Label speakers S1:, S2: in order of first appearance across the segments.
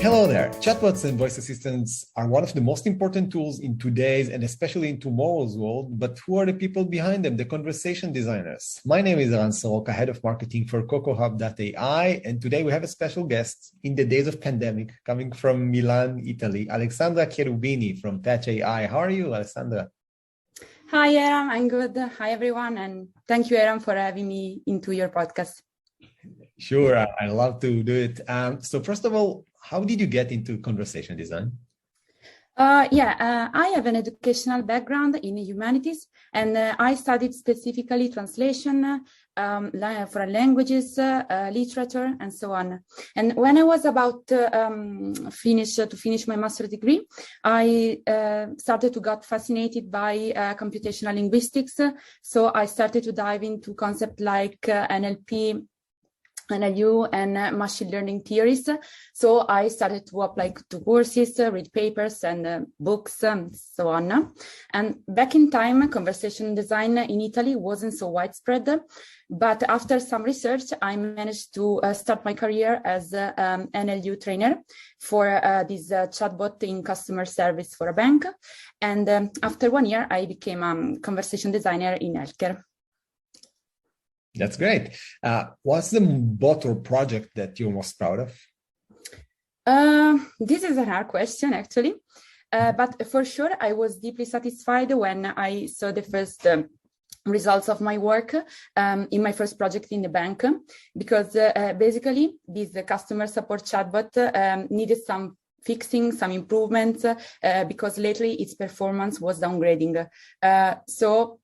S1: Hello there. Chatbots and voice assistants are one of the most important tools in today's and especially in tomorrow's world, but who are the people behind them, the conversation designers? My name is Eran Soroka, head of marketing for CocoHub.ai, and today we have a special guest in the days of pandemic coming from Milan, Italy, Alessandra Cherubini from PatchAi. How are you, Alessandra?
S2: Hi, Eran. I'm good. Hi, everyone. And thank you, Eran, for having me into your podcast.
S1: Sure, I love to do it. So first of all, how did you get into conversation design?
S2: I have an educational background in humanities, and I studied specifically translation for languages, literature, and so on. And when I was about to finish my master's degree, I started to get fascinated by computational linguistics. So I started to dive into concepts like NLP, NLU, and machine learning theories. So I started to apply to courses, read papers and books, and so on. And back in time, conversation design in Italy wasn't so widespread. But after some research, I managed to start my career as an NLU trainer for this chatbot in customer service for a bank. And after 1 year, I became a conversation designer in healthcare.
S1: That's great. What's the bot or project that you're most proud of?
S2: This is a hard question, actually. But for sure, I was deeply satisfied when I saw the first results of my work in my first project in the bank, because basically this customer support chatbot needed some fixing, some improvements, because lately its performance was downgrading. So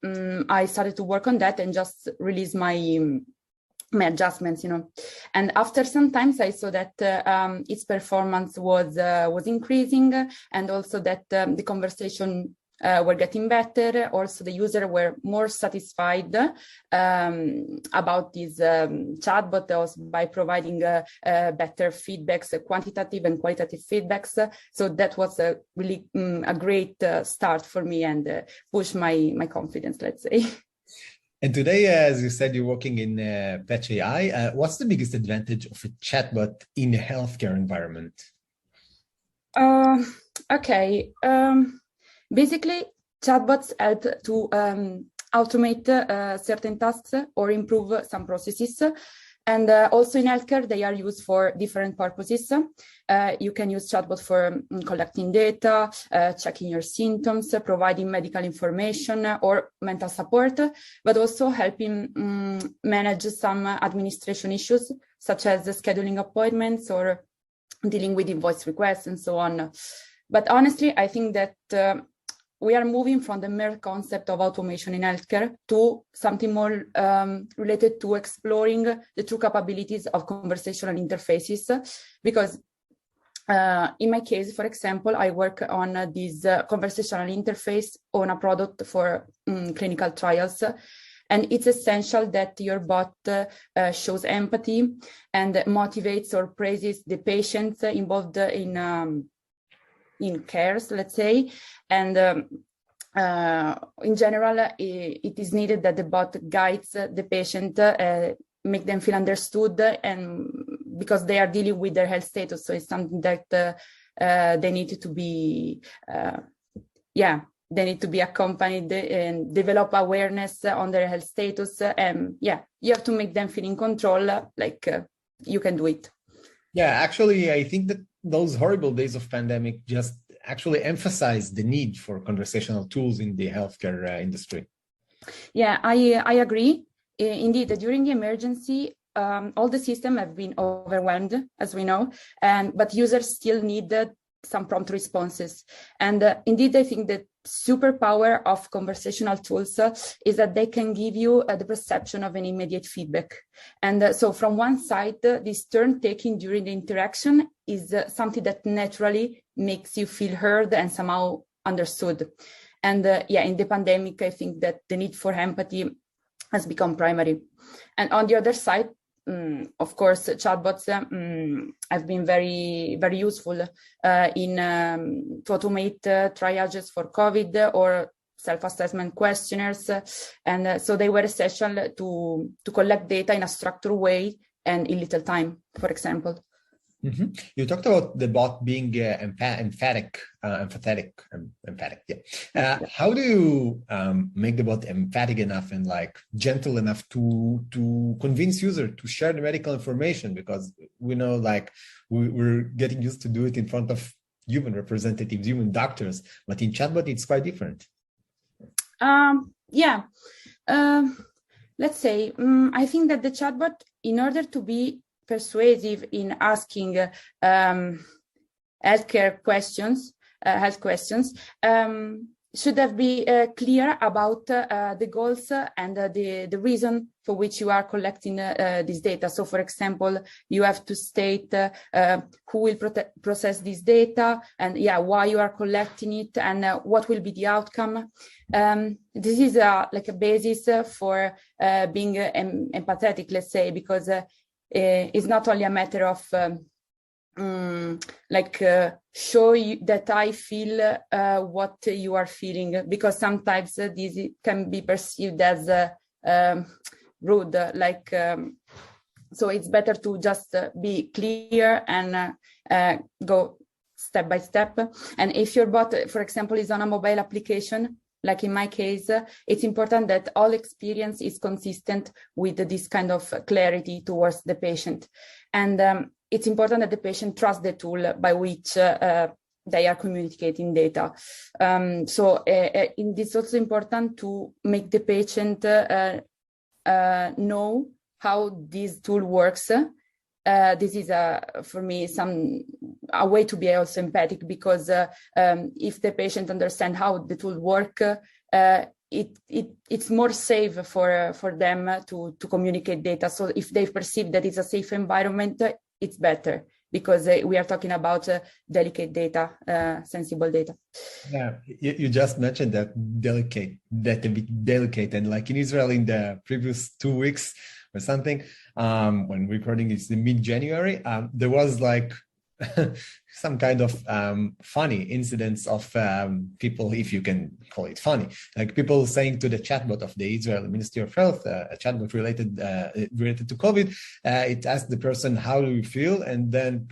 S2: I started to work on that and just release my adjustments, And after some time, I saw that its performance was increasing, and also that the conversation were getting better. Also, the user were more satisfied about this chatbot also by providing better feedbacks, quantitative and qualitative feedbacks. So that was a really a great start for me and push my confidence, let's say.
S1: And today, as you said, you're working in PatchAi. What's the biggest advantage of a chatbot in a healthcare environment?
S2: Okay. Basically, chatbots help to automate certain tasks or improve some processes. And also in healthcare, they are used for different purposes. You can use chatbot for collecting data, checking your symptoms, providing medical information or mental support, but also helping manage some administration issues, such as scheduling appointments or dealing with invoice requests and so on. But honestly, I think that we are moving from the mere concept of automation in healthcare to something more related to exploring the true capabilities of conversational interfaces. Because in my case, for example, I work on this conversational interface on a product for clinical trials. And it's essential that your bot shows empathy and motivates or praises the patients involved in cares, let's say, and in general, it is needed that the bot guides the patient, make them feel understood, and because they are dealing with their health status, so it's something that they need to be, they need to be accompanied and develop awareness on their health status, and you have to make them feel in control, you can do it.
S1: Yeah, actually, I think that those horrible days of pandemic just actually emphasize the need for conversational tools in the healthcare industry.
S2: Yeah, I agree. Indeed, during the emergency, all the systems have been overwhelmed, as we know, but users still need some prompt responses. And indeed, I think that superpower of conversational tools is that they can give you the perception of an immediate feedback. And so from one side, this turn taking during the interaction is something that naturally makes you feel heard and somehow understood. And in the pandemic, I think that the need for empathy has become primary. And on the other side, of course, chatbots have been very, very useful to automate triages for COVID or self-assessment questionnaires. And so they were essential to collect data in a structured way and in little time, for example.
S1: You talked about the bot being emphatic. Yeah. How do you make the bot emphatic enough and like gentle enough to convince user to share the medical information? Because we know like we're getting used to do it in front of human representatives, human doctors, but in chatbot it's quite different.
S2: Let's say I think that the chatbot, in order to be persuasive in asking health questions, should have be clear about the goals and the reason for which you are collecting this data. So, for example, you have to state who will process this data and why you are collecting it and what will be the outcome. This is like a basis for being empathetic, let's say, because it's not only a matter of show you that I feel what you are feeling, because sometimes this can be perceived as rude. So it's better to just be clear and go step by step. And if your bot, for example, is on a mobile application, like in my case, it's important that all experience is consistent with this kind of clarity towards the patient. And it's important that the patient trusts the tool by which they are communicating data. It's also important to make the patient know how this tool works. This is for me a way to be also empathic, because if the patient understands how the tool works, it's more safe for them to communicate data. So if they perceive that it's a safe environment, it's better, because we are talking about delicate data, sensible data.
S1: Yeah, you just mentioned that a bit delicate, and like in Israel in the previous 2 weeks or something, when recording is in mid-January, there was like some kind of funny incidents of people, if you can call it funny, like people saying to the chatbot of the Israel Ministry of Health, a chatbot related to COVID, it asked the person, how do you feel? And then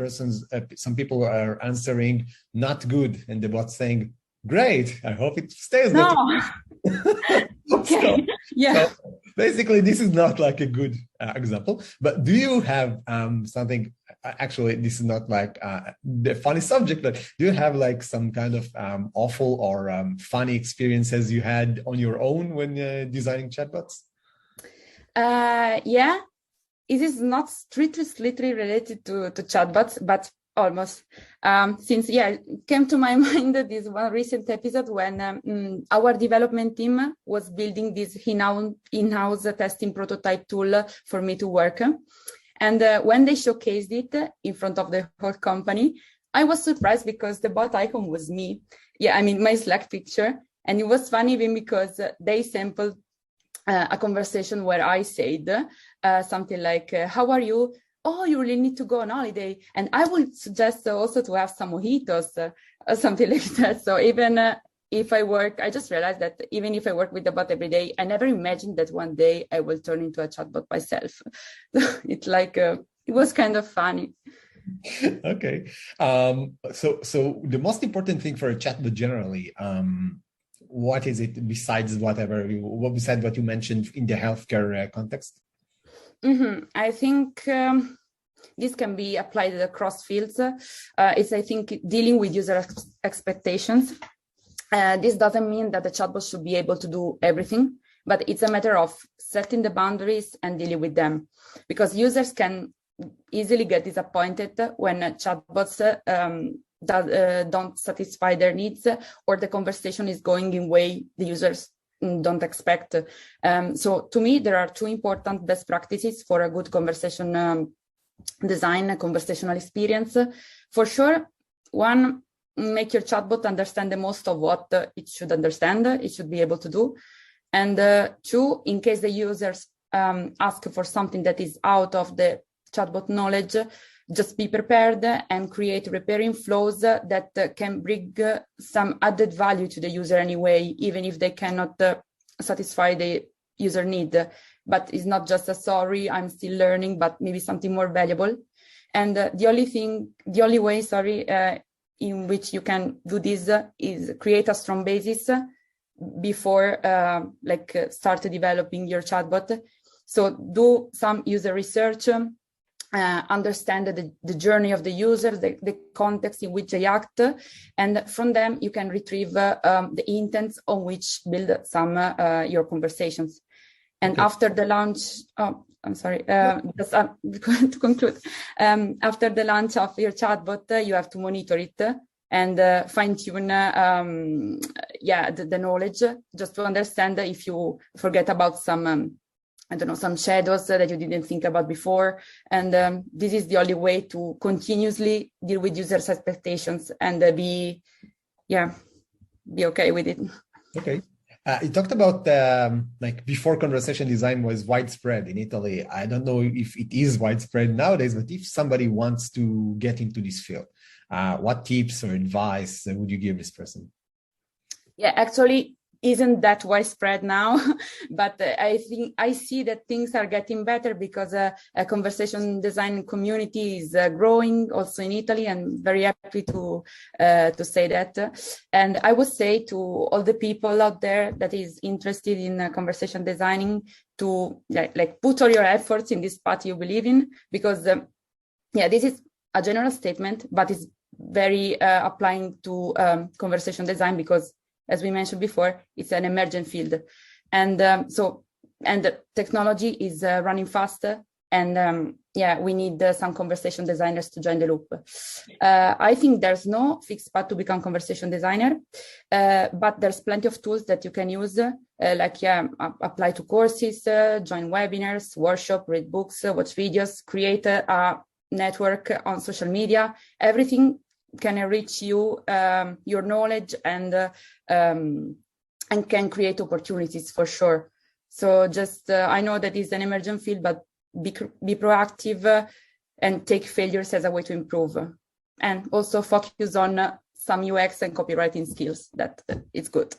S1: some people are answering, not good. And the bot saying, great, I hope it stays that way.
S2: Okay. So
S1: basically, this is not like a good example, but do you have something, actually, this is not like the funny subject, but do you have like some kind of awful or funny experiences you had on your own when designing chatbots?
S2: Yeah, it is not strictly related to chatbots, but almost. Since it came to my mind this one recent episode when our development team was building this in-house testing prototype tool for me to work. And when they showcased it in front of the whole company, I was surprised because the bot icon was me. Yeah, I mean, my Slack picture. And it was funny even because they sampled a conversation where I said something like, how are you? Oh, you really need to go on holiday. And I would suggest also to have some mojitos or something like that. So even if I work, I just realized that even if I work with the bot every day, I never imagined that one day I will turn into a chatbot myself. It's like, it was kind of funny.
S1: Okay. So the most important thing for a chatbot generally, what is it besides what you mentioned in the healthcare context?
S2: I think this can be applied across fields. It's, I think, dealing with user expectations. This doesn't mean that the chatbot should be able to do everything, but it's a matter of setting the boundaries and dealing with them, because users can easily get disappointed when chatbots don't satisfy their needs, or the conversation is going in way the users don't expect. So to me, there are two important best practices for a good conversation design, a conversational experience. For sure, one, make your chatbot understand the most of what it should understand, it should be able to do. And two, in case the users ask for something that is out of the chatbot knowledge, just be prepared and create repairing flows that can bring some added value to the user anyway, even if they cannot satisfy the user need. But it's not just a sorry, I'm still learning, but maybe something more valuable. And the only way, in which you can do this is create a strong basis before start developing your chatbot. So do some user research, understand the journey of the user, the context in which they act, and from them you can retrieve the intents on which build some your conversations. And okay. After the launch, to conclude, after the launch of your chatbot, you have to monitor it and fine-tune the knowledge, just to understand if you forget about some some shadows that you didn't think about before. And this is the only way to continuously deal with users' expectations and be okay with it.
S1: Okay. You talked about before conversation design was widespread in Italy. I don't know if it is widespread nowadays, but if somebody wants to get into this field, what tips or advice would you give this person?
S2: Yeah, actually, isn't that widespread now, but I think I see that things are getting better because a conversation design community is growing also in Italy, and very happy to say that. And I would say to all the people out there that is interested in conversation designing to put all your efforts in this path you believe in, because this is a general statement, but it's very applying to conversation design because, as we mentioned before, it's an emergent field. And the technology is running faster. And we need some conversation designers to join the loop. I think there's no fixed path to become conversation designer, but there's plenty of tools that you can use, apply to courses, join webinars, workshop, read books, watch videos, create a network on social media. Everything can enrich you, your knowledge, and can create opportunities for sure. So just I know that it's an emergent field, but be proactive and take failures as a way to improve, and also focus on some UX and copywriting skills. That it's good.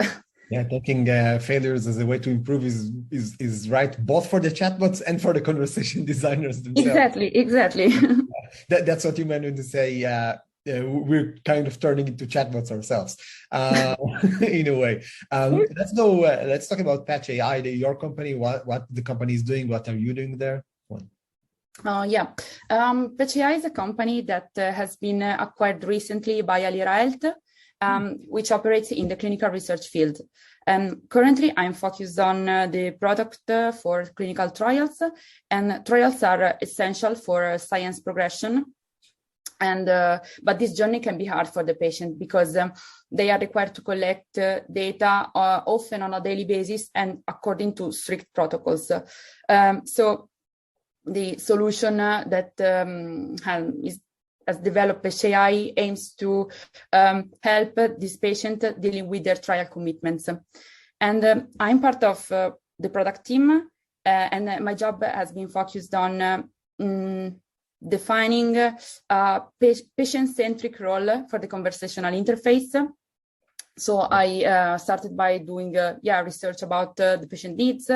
S1: Yeah, taking failures as a way to improve is right, both for the chatbots and for the conversation designers themselves.
S2: Exactly.
S1: That's what you meant when you say. We're kind of turning into chatbots ourselves, in a way. Let's talk about PatchAi, your company, what the company is doing, what are you doing there?
S2: PatchAi is a company that has been acquired recently by Alira Health, which operates in the clinical research field. Currently, I'm focused on the product for clinical trials, and trials are essential for science progression. And but this journey can be hard for the patient because they are required to collect data often on a daily basis and according to strict protocols. So the solution that has developed PatchAi aims to help this patient dealing with their trial commitments. And I'm part of the product team, and my job has been focused on defining a patient-centric role for the conversational interface. So I started by doing research about the patient needs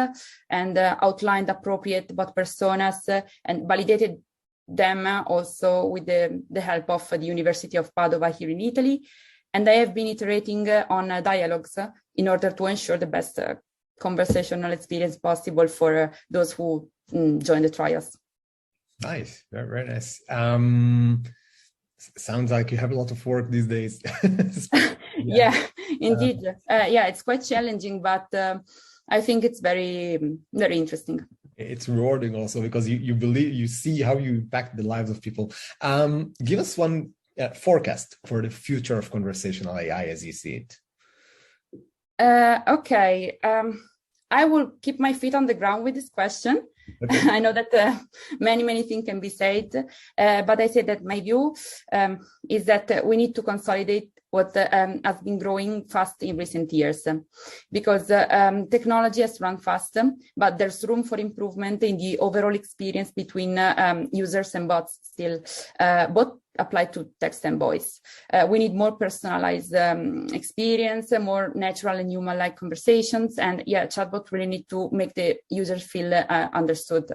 S2: and outlined appropriate bot personas and validated them also with the help of the University of Padova here in Italy. And I have been iterating on dialogues in order to ensure the best conversational experience possible for those who join the trials.
S1: Nice, very, very nice. Sounds like you have a lot of work these days.
S2: Yeah, indeed. It's quite challenging, but I think it's very, very interesting.
S1: It's rewarding also because you see how you impact the lives of people. Give us one forecast for the future of conversational AI as you see it.
S2: Okay. I will keep my feet on the ground with this question. Okay. I know that many things can be said, but I say that my view is that we need to consolidate what has been growing fast in recent years, because technology has run fast, but there's room for improvement in the overall experience between users and bots still, both apply to text and voice. We need more personalized experience, more natural and human-like conversations, and chatbot really need to make the user feel understood.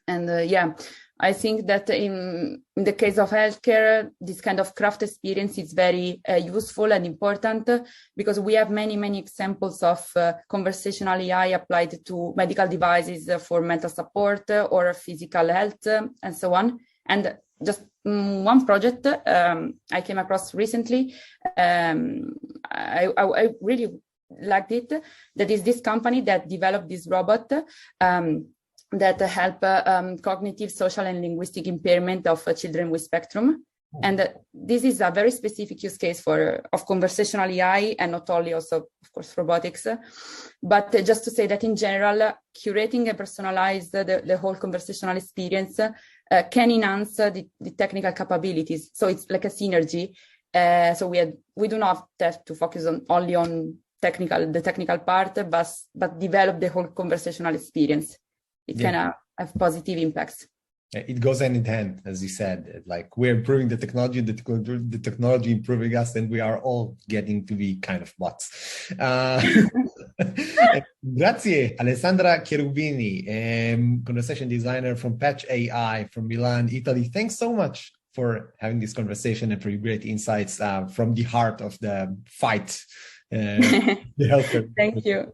S2: And yeah, I think that in the case of healthcare, this kind of craft experience is very useful and important because we have many examples of conversational AI applied to medical devices for mental support or physical health and so on. And just one project I came across recently, I really liked it. That is this company that developed this robot that help cognitive, social, and linguistic impairment of children with spectrum. And this is a very specific use case of conversational AI, and not only also, of course, robotics. But just to say that in general, curating and personalize the whole conversational experience can enhance the technical capabilities. So it's like a synergy. So we do not have to focus only on the technical part, but develop the whole conversational experience. It can have positive impacts.
S1: It goes hand in hand, as you said. Like we're improving the technology improving us, and we are all getting to be kind of bots. Grazie, Alessandra Cherubini, conversation designer from PatchAi from Milan, Italy. Thanks so much for having this conversation and for your great insights from the heart of the fight.
S2: Thank you.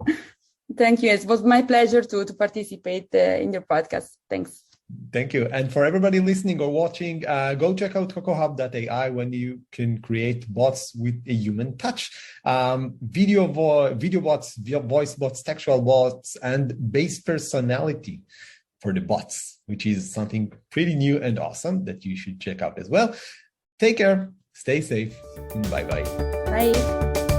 S2: Thank you. It was my pleasure to participate in your podcast. Thanks.
S1: Thank you. And for everybody listening or watching, go check out cocohub.ai when you can create bots with a human touch. Video bots, voice bots, textual bots, and base personality for the bots, which is something pretty new and awesome that you should check out as well. Take care. Stay safe. Bye-bye.
S2: Bye.